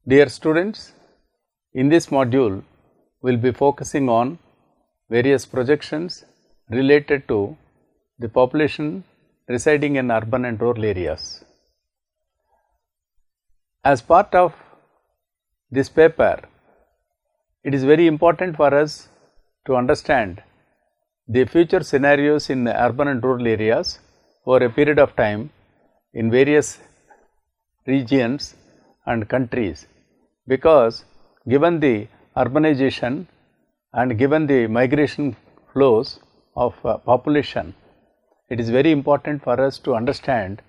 Dear students, in this module we will be focusing on various projections related to the population residing in urban and rural areas. As part of this paper, it is very important for us to understand the future scenarios in urban and rural areas over a period of time in various regions and countries, because given the urbanization and given the migration flows of population, it is very important for us to understand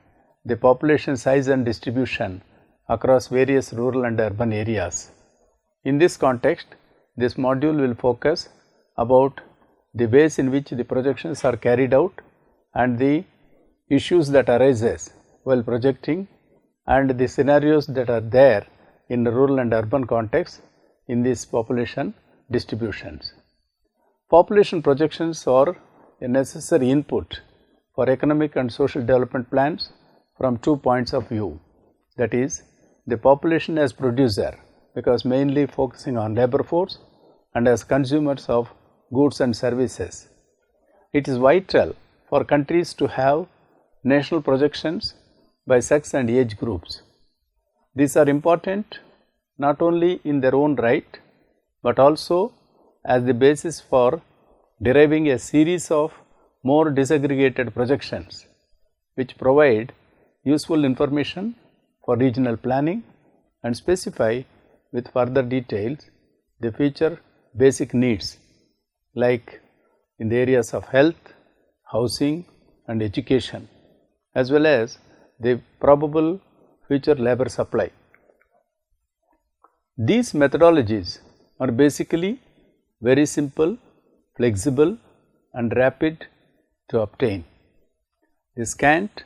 the population size and distribution across various rural and urban areas. In this context, this module will focus about the ways in which the projections are carried out and the issues that arises while projecting and the scenarios that are there in the rural and urban context in these population distributions. Population projections are a necessary input for economic and social development plans from 2 points of view, that is, the population as producer, because mainly focusing on labor force, and as consumers of goods and services. It is vital for countries to have national projections by sex and age groups. These are important not only in their own right, but also as the basis for deriving a series of more disaggregated projections which provide useful information for regional planning and specify with further details the future basic needs like in the areas of health, housing and education, as well as the probable future labor supply. These methodologies are basically very simple, flexible and rapid to obtain. The scant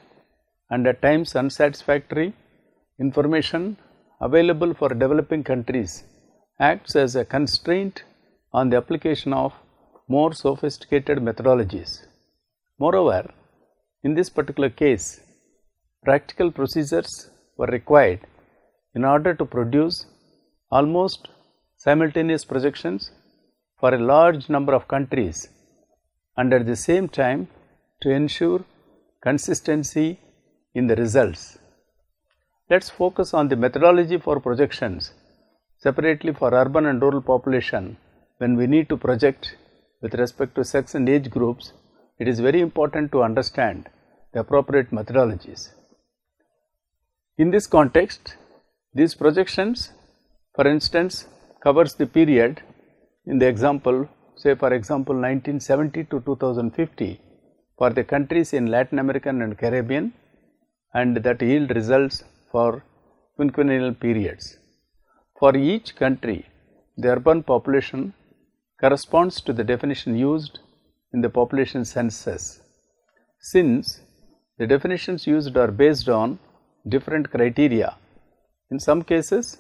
and at times unsatisfactory information available for developing countries acts as a constraint on the application of more sophisticated methodologies. Moreover, in this particular case, practical procedures were required in order to produce almost simultaneous projections for a large number of countries and at the same time to ensure consistency in the results. Let us focus on the methodology for projections separately for urban and rural population. When we need to project with respect to sex and age groups, it is very important to understand the appropriate methodologies. In this context, these projections, for instance, covers the period in the example, say for example 1970 to 2050 for the countries in Latin American and Caribbean, and that yield results for quinquennial periods. For each country, the urban population corresponds to the definition used in the population census. Since the definitions used are based on different criteria, in some cases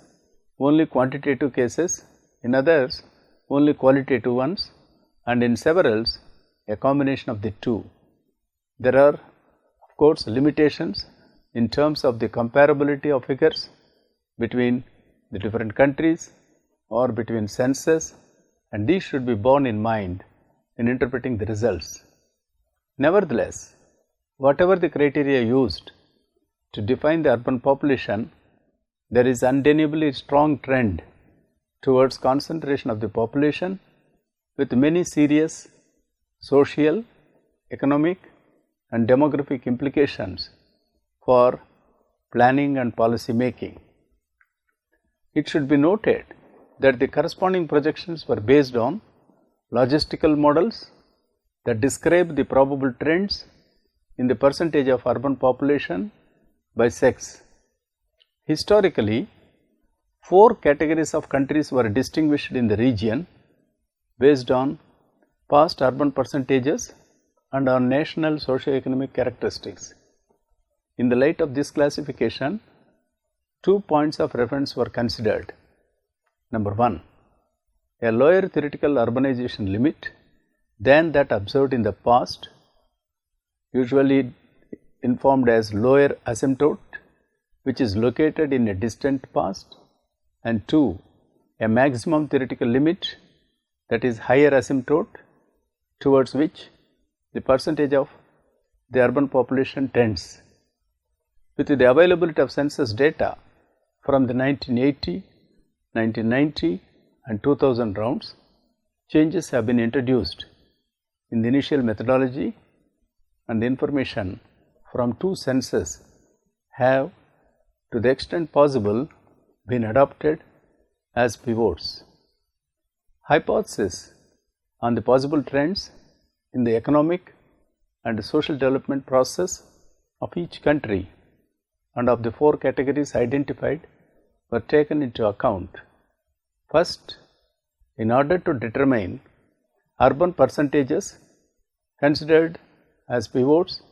only quantitative cases, in others only qualitative ones, and in severals a combination of the two. There are of course limitations in terms of the comparability of figures between the different countries or between census, and these should be borne in mind in interpreting the results. Nevertheless, whatever the criteria used to define the urban population, there is undeniably a strong trend towards concentration of the population with many serious social, economic and demographic implications for planning and policy making. It should be noted that the corresponding projections were based on logistical models that describe the probable trends in the percentage of urban population by sex. Historically, 4 categories of countries were distinguished in the region based on past urban percentages and on national socio-economic characteristics. In the light of this classification, 2 points of reference were considered. Number 1, a lower theoretical urbanization limit than that observed in the past, usually informed as lower asymptote, which is located in a distant past, and 2. A maximum theoretical limit, that is higher asymptote towards which the percentage of the urban population tends. With the availability of census data from the 1980, 1990 and 2000 rounds, changes have been introduced in the initial methodology, and the information from 2 censuses have, to the extent possible, been adopted as pivots. Hypotheses on the possible trends in the economic and social development process of each country and of the 4 categories identified were taken into account. First, in order to determine urban percentages considered as pivots,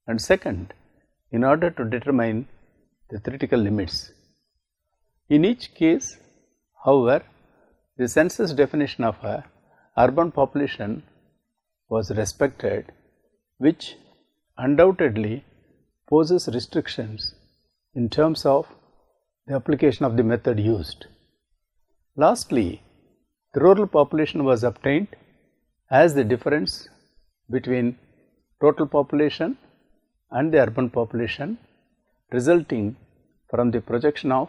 and second, in order to determine the theoretical limits. In each case, however, the census definition of a urban population was respected, which undoubtedly poses restrictions in terms of the application of the method used. Lastly, the rural population was obtained as the difference between total population and the urban population, resulting from the projection of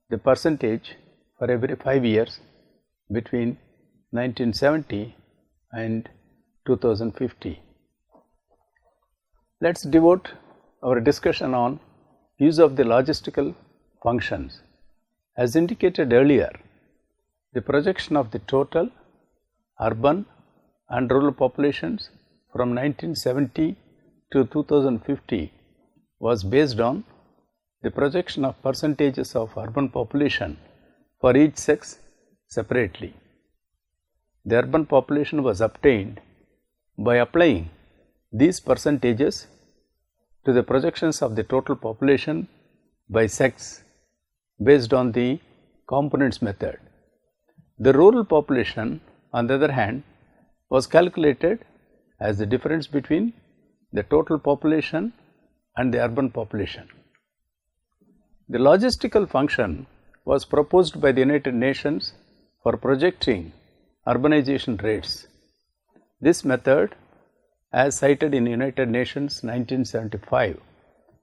the percentage for every 5 years between 1970 and 2050. Let us devote our discussion on use of the logistical functions. As indicated earlier, the projection of the total urban and rural populations from 1970 to 2050 was based on the projection of percentages of urban population for each sex separately. The urban population was obtained by applying these percentages to the projections of the total population by sex based on the components method. The rural population, on the other hand, was calculated as the difference between the total population and the urban population. The logistical function was proposed by the United Nations for projecting urbanization rates. This method, as cited in United Nations 1975,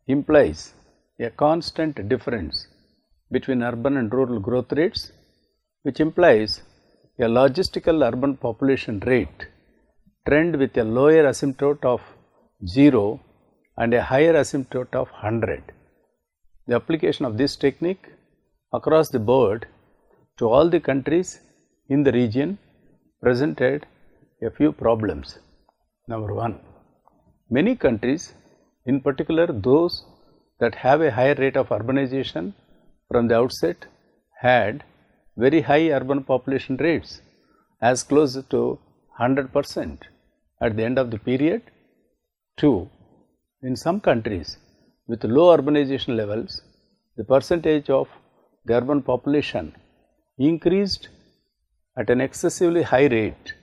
implies a constant difference between urban and rural growth rates, which implies a logistical urban population rate trend with a lower asymptote of 0 and a higher asymptote of 100. The application of this technique across the board to all the countries in the region presented a few problems. Number 1, many countries, in particular those that have a higher rate of urbanization from the outset, had very high urban population rates, as close to 100% at the end of the period. 2, in some countries with low urbanization levels, the percentage of the urban population increased at an excessively high rate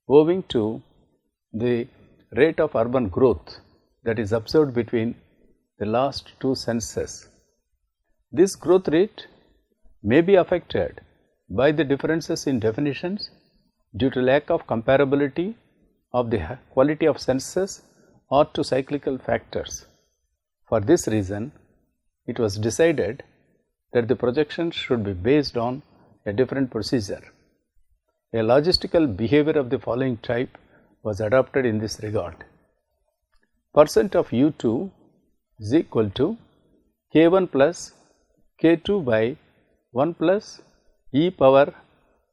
owing to the rate of urban growth that is observed between the last 2 censuses. This growth rate may be affected by the differences in definitions due to lack of comparability of the quality of censuses or to cyclical factors. For this reason, it was decided that the projections should be based on a different procedure. A logistical behavior of the following type was adopted in this regard. Percent of U2 is equal to K1 plus K2 by 1 plus e power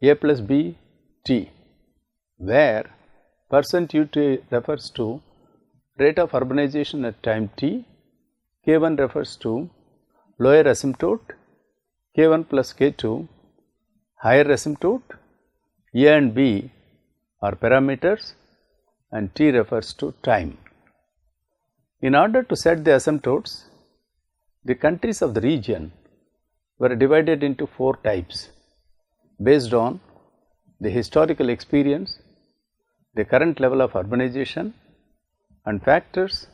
a plus b t, where percent U2 refers to rate of urbanization at time t, K1 refers to lower asymptote, K1 plus K2 higher asymptote, A and B are parameters and t refers to time. In order to set the asymptotes, the countries of the region were divided into 4 types based on the historical experience, the current level of urbanization, and factors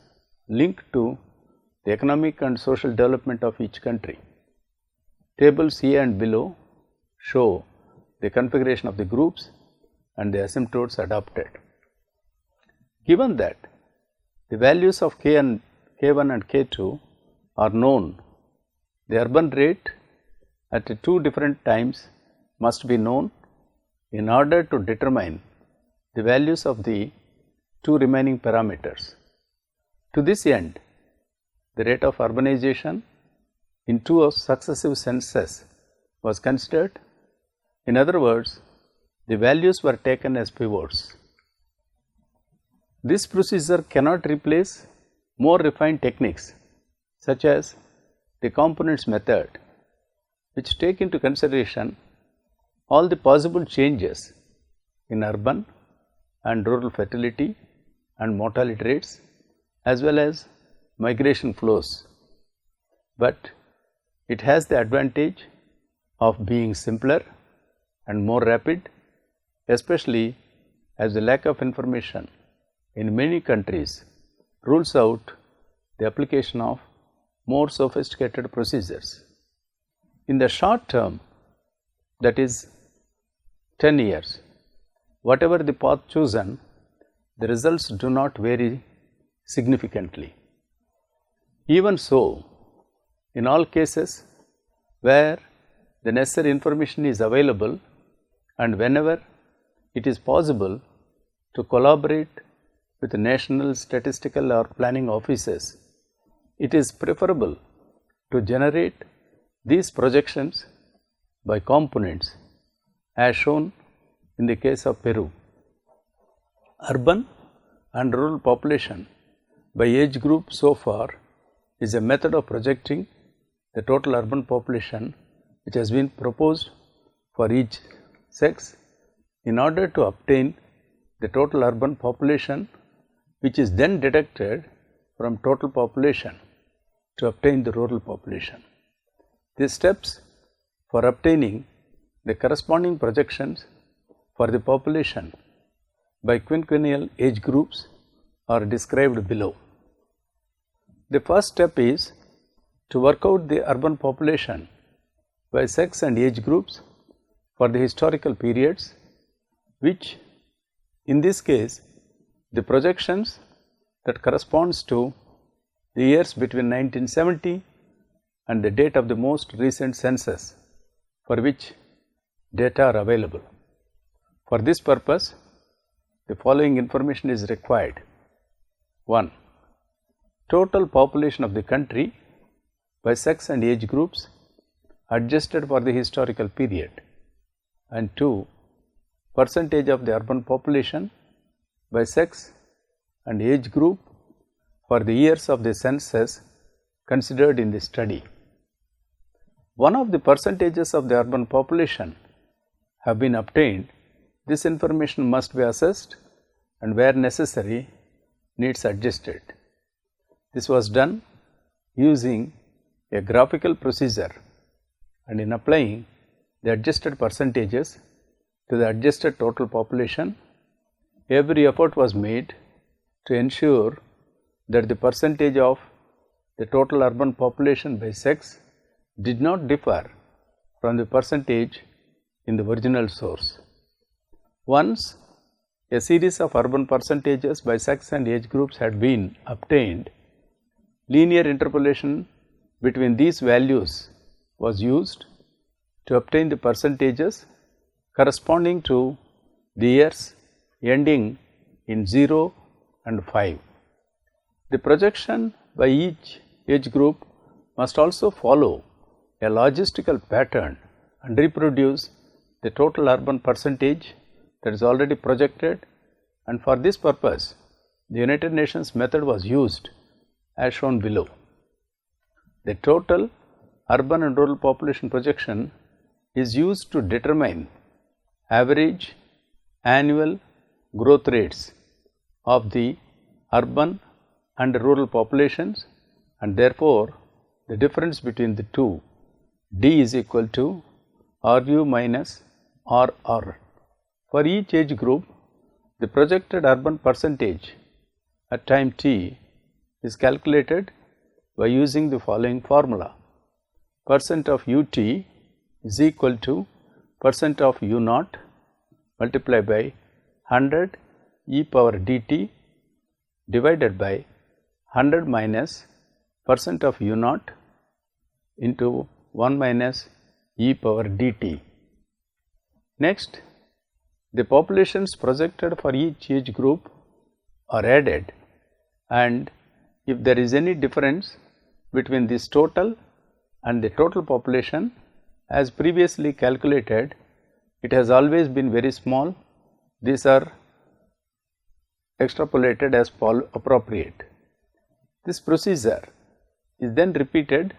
linked to the economic and social development of each country. Tables A and below show the configuration of the groups and the asymptotes adopted. Given that the values of K1 and K2 are known, the urban rate at two different times must be known in order to determine the values of the two remaining parameters. To this end, the rate of urbanization in two successive censuses was considered. In other words, the values were taken as pivots. This procedure cannot replace more refined techniques such as the components method, which take into consideration all the possible changes in urban and rural fertility and mortality rates as well as migration flows, but it has the advantage of being simpler and more rapid, especially as the lack of information in many countries rules out the application of more sophisticated procedures. In the short term, that is 10 years, whatever the path chosen, the results do not vary significantly. Even so, in all cases where the necessary information is available and whenever it is possible to collaborate with national statistical or planning offices, it is preferable to generate these projections by components as shown in the case of Peru. Urban and rural population by age group so far is a method of projecting the total urban population which has been proposed for each sex in order to obtain the total urban population, which is then deducted from total population to obtain the rural population. These steps for obtaining the corresponding projections for the population by quinquennial age groups are described below. The first step is to work out the urban population by sex and age groups for the historical periods, which in this case the projections that corresponds to the years between 1970 and the date of the most recent census for which data are available. For this purpose, the following information is required. 1. Total population of the country by sex and age groups adjusted for the historical period, and 2. Percentage of the urban population by sex and age group for the years of the census considered in the study. One of the percentages of the urban population have been obtained. This information must be assessed and where necessary needs adjusted. This was done using a graphical procedure and in applying the adjusted percentages to the adjusted total population, every effort was made to ensure that the percentage of the total urban population by sex did not differ from the percentage in the original source. Once a series of urban percentages by sex and age groups had been obtained, linear interpolation between these values was used to obtain the percentages corresponding to the years ending in 0 and 5. The projection by each age group must also follow a logistical pattern and reproduce the total urban percentage that is already projected, and for this purpose the United Nations method was used as shown below. The total urban and rural population projection is used to determine average annual growth rates of the urban and rural populations, and therefore the difference between the two, D is equal to RU minus RR. For each age group, the projected urban percentage at time t is calculated by using the following formula. percent of ut is equal to percent of u naught multiplied by 100 e power dt divided by 100 minus percent of u naught into 1 minus e power dt. Next, the populations projected for each age group are added, and if there is any difference between this total and the total population as previously calculated, it has always been very small. These are extrapolated as appropriate. This procedure is then repeated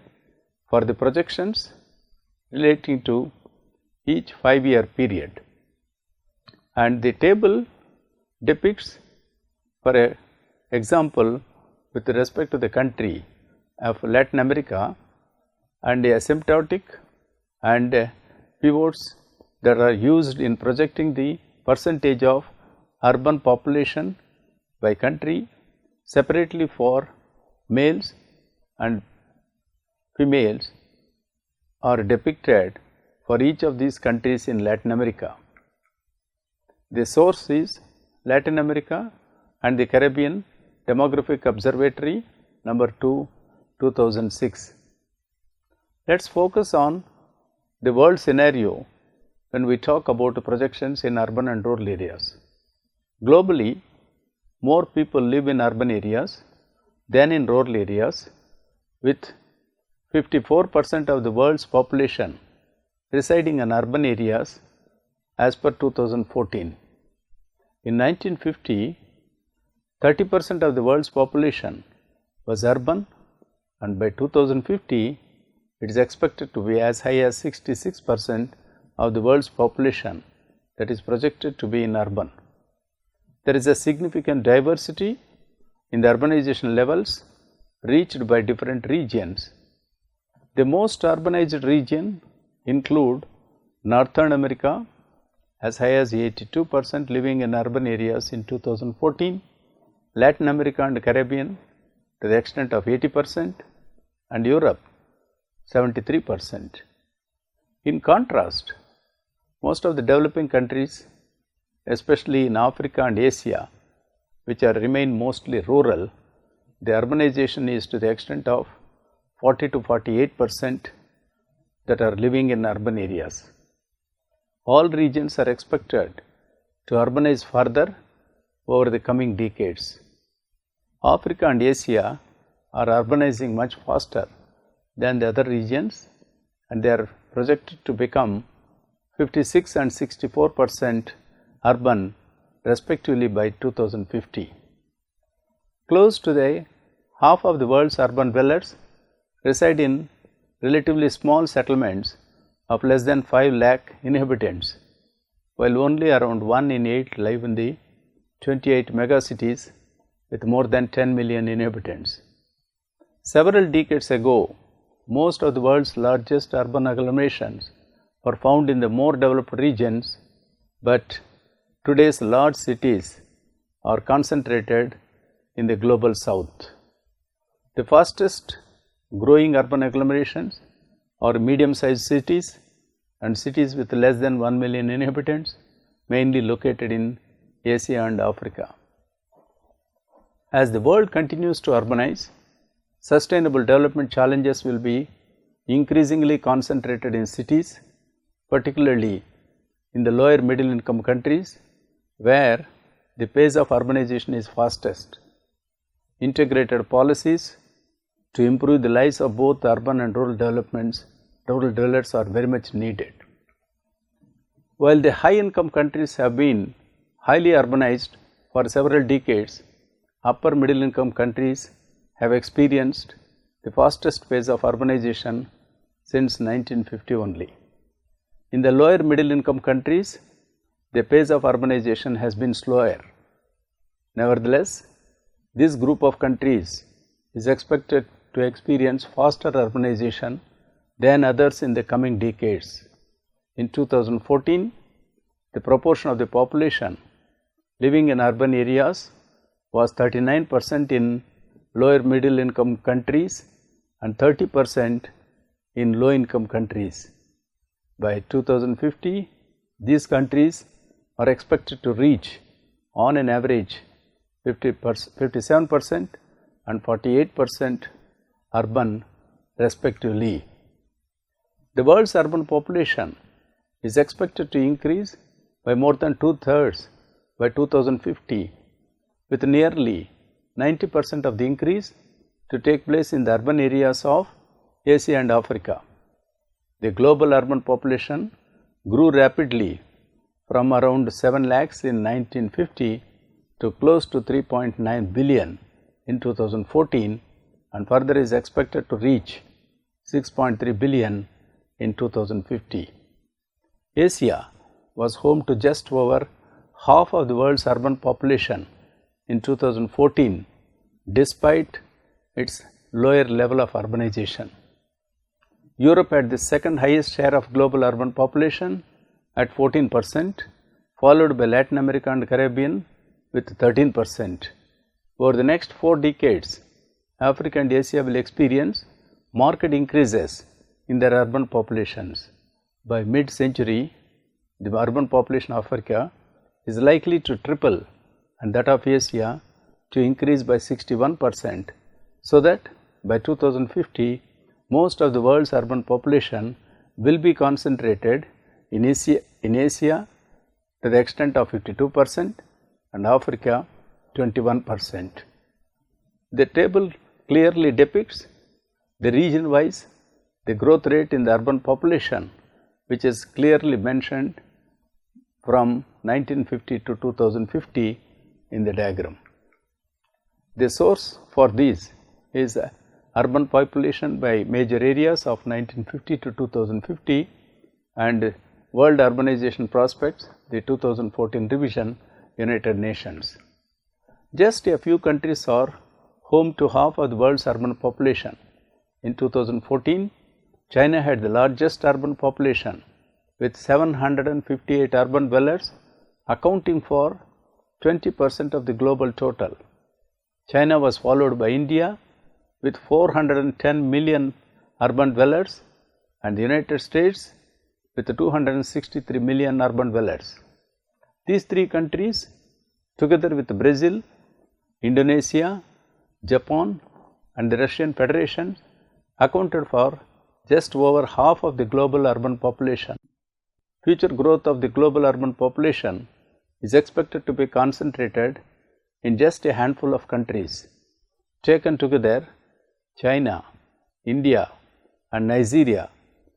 for the projections relating to each 5-year period, and the table depicts, for a example, with respect to the country of Latin America, and the asymptotic and pivots that are used in projecting the percentage of urban population by country separately for males and females are depicted for each of these countries in Latin America. The source is Latin America and the Caribbean Demographic Observatory number 2, 2006. Let us focus on the world scenario when we talk about projections in urban and rural areas. Globally, more people live in urban areas than in rural areas, with 54% of the world's population residing in urban areas as per 2014. In 1950, 30% of the world's population was urban, and by 2050 it is expected to be as high as 66% of the world's population that is projected to be in urban. There is a significant diversity in the urbanization levels reached by different regions. The most urbanized region include Northern America, as high as 82% living in urban areas in 2014, Latin America and Caribbean to the extent of 80%, and Europe 73%. In contrast, most of the developing countries, especially in Africa and Asia, which remain mostly rural, the urbanization is to the extent of 40 to 48% that are living in urban areas. All regions are expected to urbanize further over the coming decades. Africa and Asia are urbanizing much faster than the other regions, and they are projected to become 56 and 64% urban respectively by 2050. Close to the half of the world's urban dwellers reside in relatively small settlements of less than 5 lakh inhabitants, while only around 1 in 8 live in the 28 megacities with more than 10 million inhabitants. Several decades ago, most of the world's largest urban agglomerations were found in the more developed regions, but today's large cities are concentrated in the global south. The fastest growing urban agglomerations are medium-sized cities and cities with less than 1 million inhabitants, mainly located in Asia and Africa. As the world continues to urbanize, sustainable development challenges will be increasingly concentrated in cities, particularly in the lower middle income countries where the pace of urbanization is fastest. Integrated policies to improve the lives of both urban and rural dwellers are very much needed. While the high income countries have been highly urbanized for several decades, upper middle income countries have experienced the fastest phase of urbanization since 1950 only. In the lower middle income countries, the pace of urbanization has been slower. Nevertheless, this group of countries is expected to experience faster urbanization than others in the coming decades. In 2014, the proportion of the population living in urban areas was 39% in lower middle income countries and 30% in low income countries. By 2050, these countries are expected to reach on an average 57% and 48% urban respectively. The world's urban population is expected to increase by more than 2/3 by 2050, with nearly 90% of the increase to take place in the urban areas of Asia and Africa. The global urban population grew rapidly from around 7 lakhs in 1950 to close to 3.9 billion in 2014 and further is expected to reach 6.3 billion in 2050. Asia was home to just over half of the world's urban population in 2014 despite its lower level of urbanization. Europe had the second highest share of global urban population at 14%, followed by Latin America and Caribbean with 13%. Over the next 4 decades, Africa and Asia will experience marked increases in their urban populations. By mid-century, the urban population of Africa is likely to triple and that of Asia to increase by 61%, so that by 2050, most of the world's urban population will be concentrated in Asia to the extent of 52% and Africa 21%. The table clearly depicts the region-wise the growth rate in the urban population, which is clearly mentioned from 1950 to 2050 in the diagram. The source for these is urban population by major areas of 1950 to 2050 and World Urbanization Prospects, the 2014 revision, United Nations. Just a few countries are home to half of the world's urban population. In 2014, China had the largest urban population with 758 urban dwellers, accounting for 20% of the global total. China was followed by India with 410 million urban dwellers and the United States with 263 million urban dwellers. These three countries, together with Brazil, Indonesia, Japan and the Russian Federation, accounted for just over half of the global urban population. Future growth of the global urban population is expected to be concentrated in just a handful of countries. Taken together, China, India and Nigeria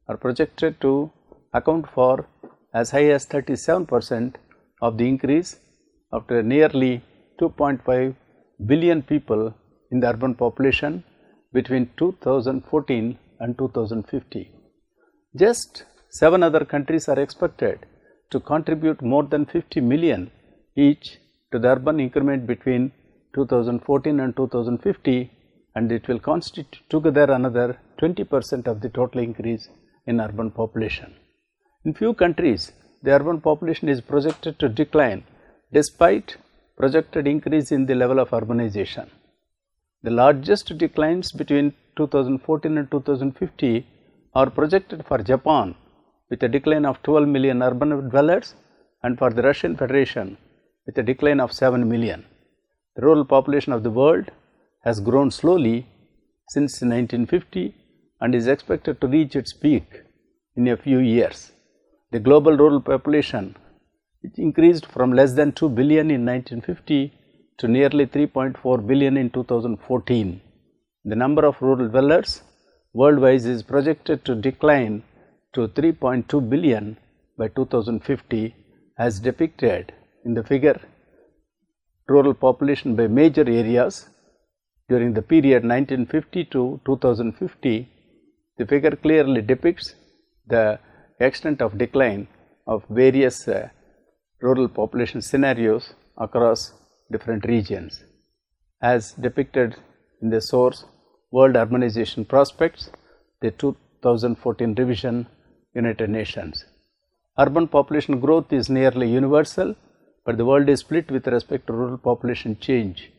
are projected to account for as high as 37% of the increase after nearly 2.5 billion people in the urban population between 2014 and 2050. Just 7 other countries are expected to contribute more than 50 million each to the urban increment between 2014 and 2050, and it will constitute together another 20% of the total increase in urban population. In few countries, the urban population is projected to decline despite projected increase in the level of urbanization. The largest declines between 2014 and 2050 are projected for Japan with a decline of 12 million urban dwellers and for the Russian Federation with a decline of 7 million. The rural population of the world has grown slowly since 1950 and is expected to reach its peak in a few years. The global rural population increased from less than 2 billion in 1950 to nearly 3.4 billion in 2014. The number of rural dwellers worldwide is projected to decline to 3.2 billion by 2050 as depicted in the figure. Rural population by major areas during the period 1950 to 2050, the figure clearly depicts the extent of decline of various rural population scenarios across different regions. As depicted in the source World Urbanization Prospects, the 2014 revision, United Nations. Urban population growth is nearly universal, but the world is split with respect to rural population change.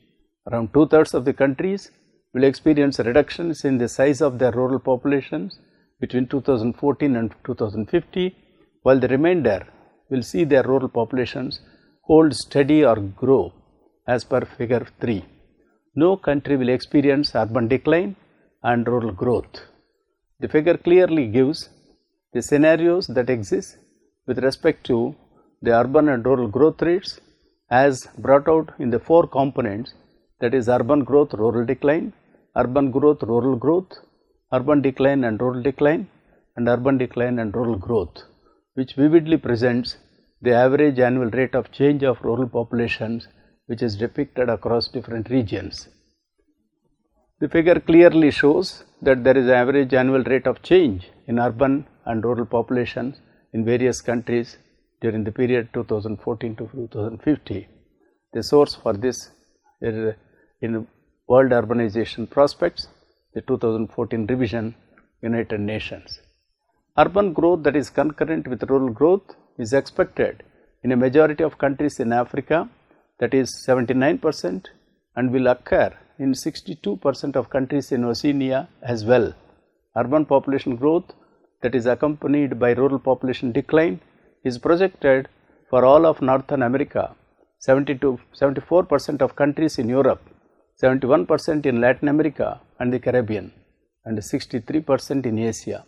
Around 2/3 of the countries will experience reductions in the size of their rural populations between 2014 and 2050, while the remainder will see their rural populations hold steady or grow as per figure 3. No country will experience urban decline and rural growth. The figure clearly gives the scenarios that exist with respect to the urban and rural growth rates as brought out in the 4 components, that is urban growth, rural decline, urban growth, rural growth, urban decline and rural decline, and urban decline and rural growth, which vividly presents the average annual rate of change of rural populations which is depicted across different regions. The figure clearly shows that there is an average annual rate of change in urban and rural populations in various countries during the period 2014 to 2050. The source for this is in World Urbanization Prospects, the 2014 revision, United Nations. Urban growth that is concurrent with rural growth is expected in a majority of countries in Africa, that is 79%, and will occur in 62% of countries in Oceania as well. Urban population growth that is accompanied by rural population decline is projected for all of Northern America, 74% of countries in Europe, 71% in Latin America and the Caribbean, and 63% in Asia.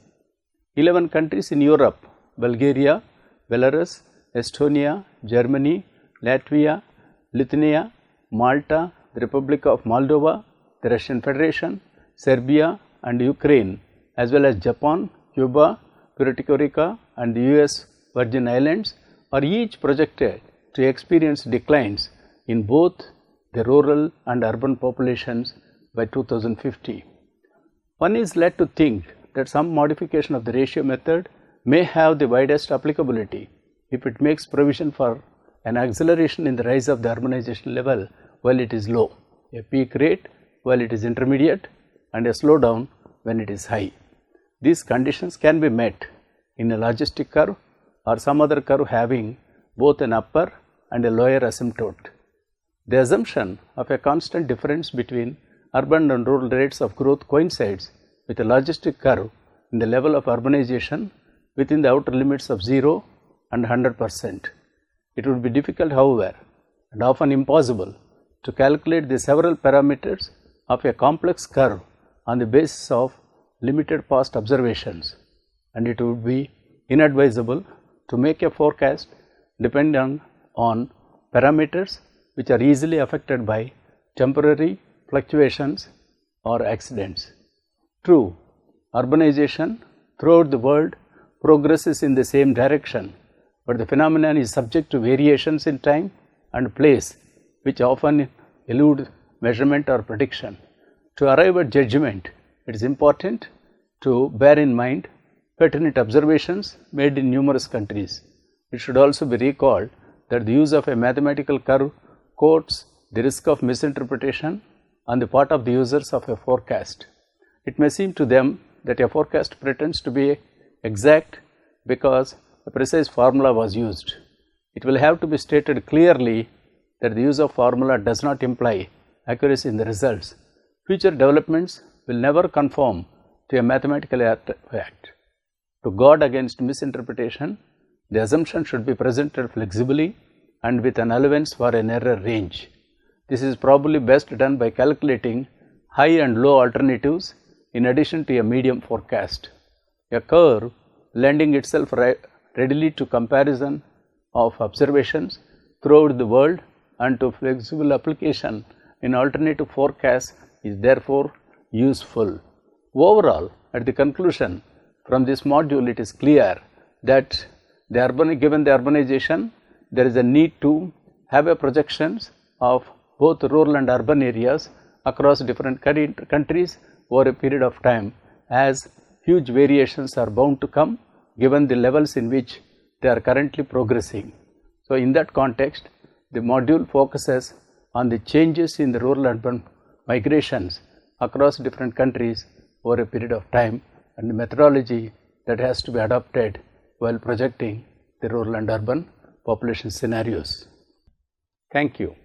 11 countries in Europe, Bulgaria, Belarus, Estonia, Germany, Latvia, Lithuania, Malta, the Republic of Moldova, the Russian Federation, Serbia and Ukraine, as well as Japan, Cuba, Puerto Rico and the US Virgin Islands are each projected to experience declines in both the rural and urban populations by 2050. One is led to think that some modification of the ratio method may have the widest applicability if it makes provision for an acceleration in the rise of the urbanization level while it is low, a peak rate while it is intermediate, and a slowdown when it is high. These conditions can be met in a logistic curve or some other curve having both an upper and a lower asymptote. The assumption of a constant difference between urban and rural rates of growth coincides with a logistic curve in the level of urbanization within the outer limits of 0 and 100%. It would be difficult, however, and often impossible to calculate the several parameters of a complex curve on the basis of limited past observations, and it would be inadvisable to make a forecast dependent on parameters which are easily affected by temporary fluctuations or accidents. True, urbanization throughout the world progresses in the same direction, but the phenomenon is subject to variations in time and place which often elude measurement or prediction. To arrive at judgment, it is important to bear in mind pertinent observations made in numerous countries. It should also be recalled that the use of a mathematical curve courts the risk of misinterpretation on the part of the users of a forecast. It may seem to them that a forecast pretends to be exact because a precise formula was used. It will have to be stated clearly that the use of formula does not imply accuracy in the results. Future developments will never conform to a mathematical fact. To guard against misinterpretation, the assumption should be presented flexibly and with an allowance for an error range. This is probably best done by calculating high and low alternatives in addition to a medium forecast. A curve lending itself readily to comparison of observations throughout the world and to flexible application in alternative forecasts is therefore useful. Overall, at the conclusion from this module, it is clear that given the urbanization, there is a need to have a projections of both rural and urban areas across different countries over a period of time, as huge variations are bound to come given the levels in which they are currently progressing. So, in that context, the module focuses on the changes in the rural-urban migrations across different countries over a period of time and the methodology that has to be adopted while projecting the rural and urban population scenarios. Thank you.